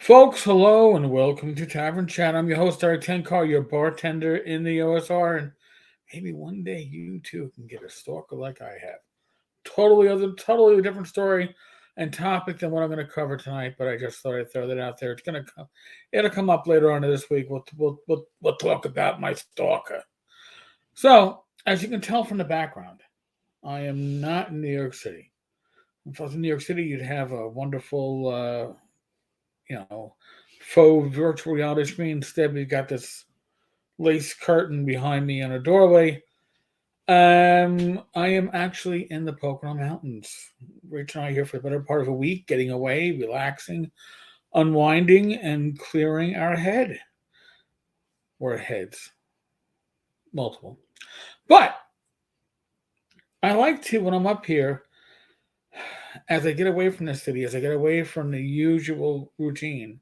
Folks, hello and welcome to Tavern Chat. I'm your host, Eric Tenkar, your bartender in the OSR, and maybe one day you too can get a stalker like I have. Totally different story and topic than what I'm going to cover tonight, but I just thought I'd throw that out there. It'll come up later on this week. We'll talk about my stalker. So, as you can tell from the background, I am not in New York City. If I was in New York City, you'd have a wonderful you know, faux virtual reality screen. Instead, we've got this lace curtain behind me in a doorway. I am actually in the Pocono Mountains. Rich and I are here for the better part of a week, getting away, relaxing, unwinding, and clearing our head. Or heads, multiple. But I like to, when I'm up here, as I get away from the city, as I get away from the usual routine,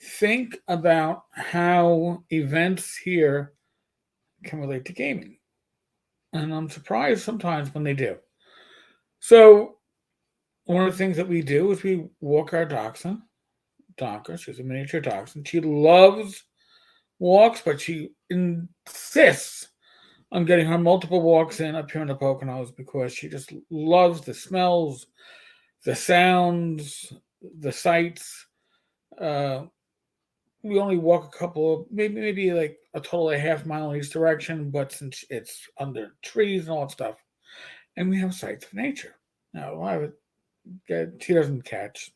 think about how events here can relate to gaming. And I'm surprised sometimes when they do. So, one of the things that we do is we walk our dachshund. Donker, she's a miniature dachshund. She loves walks, but she insists on getting her multiple walks in up here in the Poconos because she just loves the smells, the sounds, the sights. Uh, we only walk a couple of maybe like a total of half mile in each direction, but since it's under trees and all that stuff, and we have sights of nature. Now, a lot of it, she doesn't catch.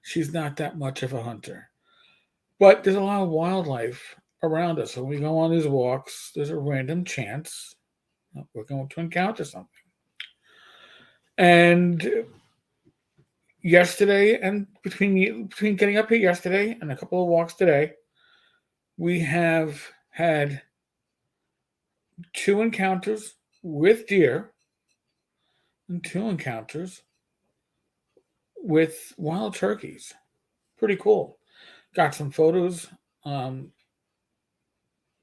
She's not that much of a hunter, but there's a lot of wildlife around us. So when we go on these walks, there's a random chance that we're going to encounter something. And yesterday, and between getting up here yesterday and a couple of walks today, we have had two encounters with deer and two encounters with wild turkeys. Pretty cool. Got some photos. Um,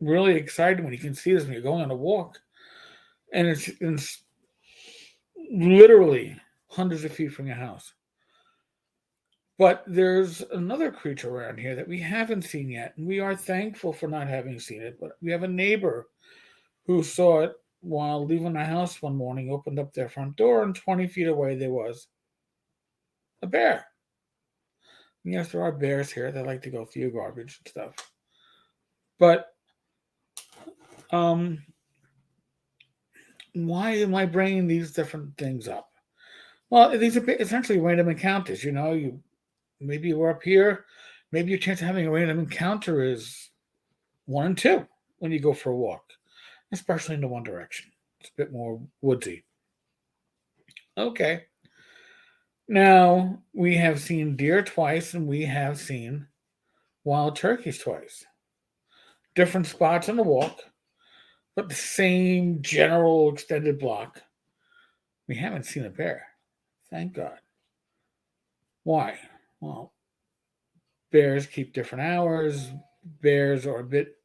really excited when you can see this when you're going on a walk, and it's literally hundreds of feet from your house. But there's another creature around here that we haven't seen yet, and we are thankful for not having seen it. But we have a neighbor who saw it while leaving the house one morning, opened up their front door, and 20 feet away there was a bear. And yes, there are bears here that like to go through your garbage and stuff. But um, why am I bringing these different things up? Well, these are essentially random encounters. Maybe you were up here. Maybe your chance of having a random encounter is 1 in 2 when you go for a walk, especially in the one direction. It's a bit more woodsy. Okay. Now, we have seen deer twice and we have seen wild turkeys twice. Different spots on the walk, but the same general extended block. We haven't seen a bear. Thank God. Why? Well, bears keep different hours. Bears are a bit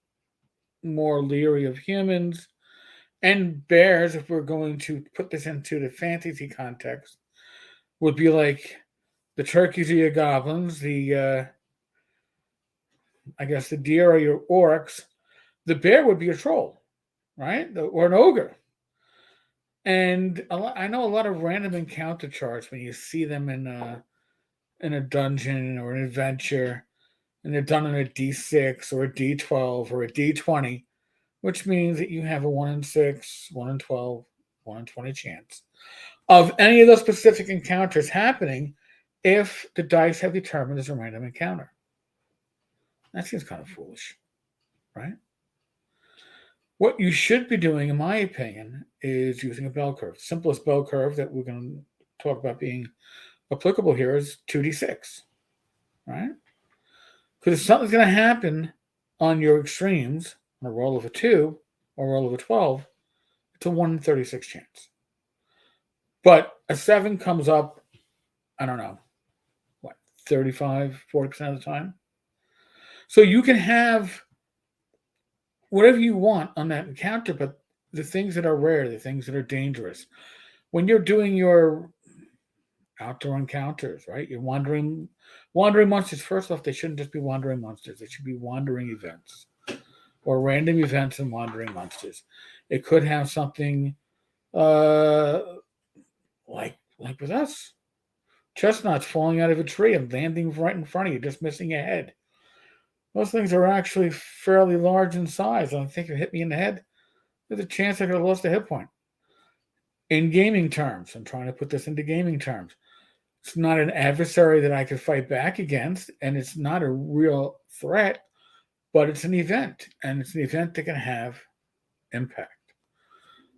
more leery of humans. And bears, if we're going to put this into the fantasy context, would be like the turkeys are your goblins, I guess the deer are your orcs, the bear would be a troll, right? Or an ogre. And I know a lot of random encounter charts when you see them in a dungeon or an adventure, and they're done on a D6 or a D12 or a D20, which means that you have a 1 in 6, 1 in 12, 1 in 20 chance of any of those specific encounters happening if the dice have determined as a random encounter. That seems kind of foolish, right? What you should be doing, in my opinion, is using a bell curve. Simplest bell curve that we're going to talk about being applicable here is 2d6, right? Because if something's going to happen on your extremes, on a roll of a 2 or a roll of a 12, it's a 1 in 36 chance. But a 7 comes up, I don't know, what, 35, 40% of the time? So you can have whatever you want on that encounter, but the things that are rare, the things that are dangerous. When you're doing your outdoor encounters, right? You're wandering monsters. First off, they shouldn't just be wandering monsters. They should be wandering events or random events and wandering monsters. It could have something uh, like with us, chestnuts falling out of a tree and landing right in front of you, just missing a head. Those things are actually fairly large in size. I think if it hit me in the head, there's a chance I could have lost a hit point. In gaming terms, I'm trying to put this into gaming terms. It's not an adversary that I could fight back against, and it's not a real threat, but it's an event, and it's an event that can have impact.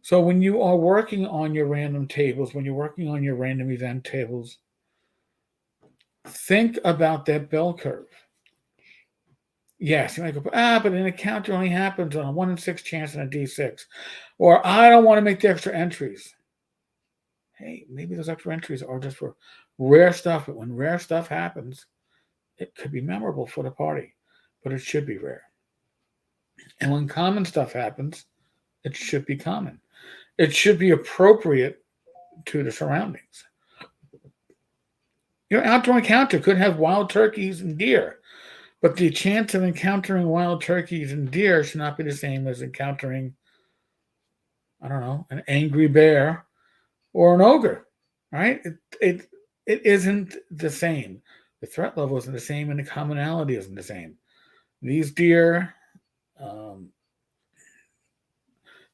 So when you are working on your random tables, when you're working on your random event tables, think about that bell curve. Yes, you might go, but an encounter only happens on a 1 in 6 chance in a D6. Or I don't want to make the extra entries. Hey, maybe those extra entries are just for rare stuff, but when rare stuff happens, it could be memorable for the party, but it should be rare. And when common stuff happens, it should be common. It should be appropriate to the surroundings. Your outdoor encounter could have wild turkeys and deer, but the chance of encountering wild turkeys and deer should not be the same as encountering, I don't know, an angry bear or an ogre, right? It isn't the same. The threat level isn't the same, and the commonality isn't the same. These deer, um,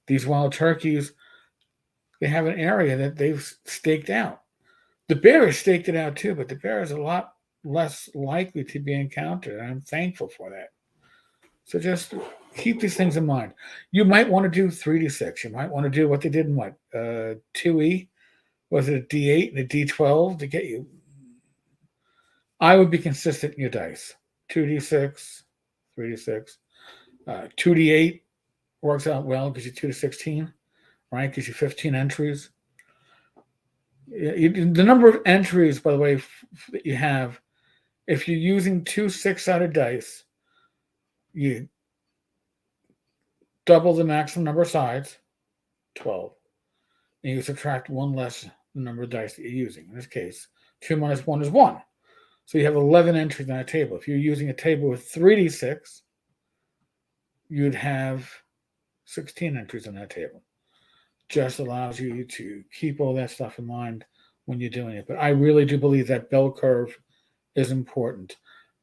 these wild turkeys, they have an area that they've staked out. The bear has staked it out too, but the bear is a lot less likely to be encountered. And I'm thankful for that. So just keep these things in mind. You might want to do 3d6. You might want to do what they did in 2E? Was it a D8 and a D12 to get you? I would be consistent in your dice. 2d6, 3d6. 2d8 works out well because you're 2 to 16, right? Gives you 15 entries. The number of entries, by the way, that you have, if you're using 2 6-sided dice, you double the maximum number of sides, 12, and you subtract one less the number of dice that you're using. In this case, 2 minus 1 is 1. So you have 11 entries on a table. If you're using a table with 3d6, you'd have 16 entries on that table. Just allows you to keep all that stuff in mind when you're doing it. But I really do believe that bell curve is important.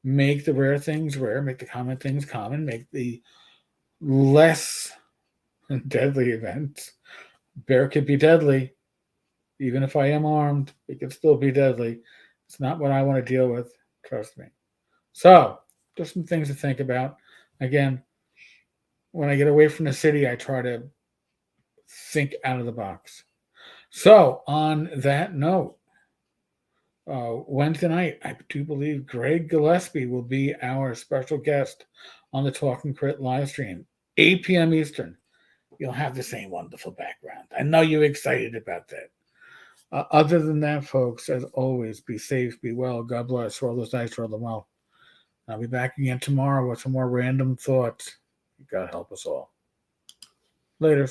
Make the rare things rare, make the common things common, make the less deadly events. Bear could be deadly. Even if I am armed, it could still be deadly. It's not what I want to deal with. Trust me. So, just some things to think about. Again, when I get away from the city, I try to think out of the box. So, on that note, Wednesday night, I do believe Greg Gillespie will be our special guest on the Talking Crit live stream, 8 p.m. Eastern. You'll have the same wonderful background. I know you're excited about that. Other than that, folks, as always, be safe, be well. God bless. Roll those dice, roll them well. I'll be back again tomorrow with some more random thoughts. God help us all. Later.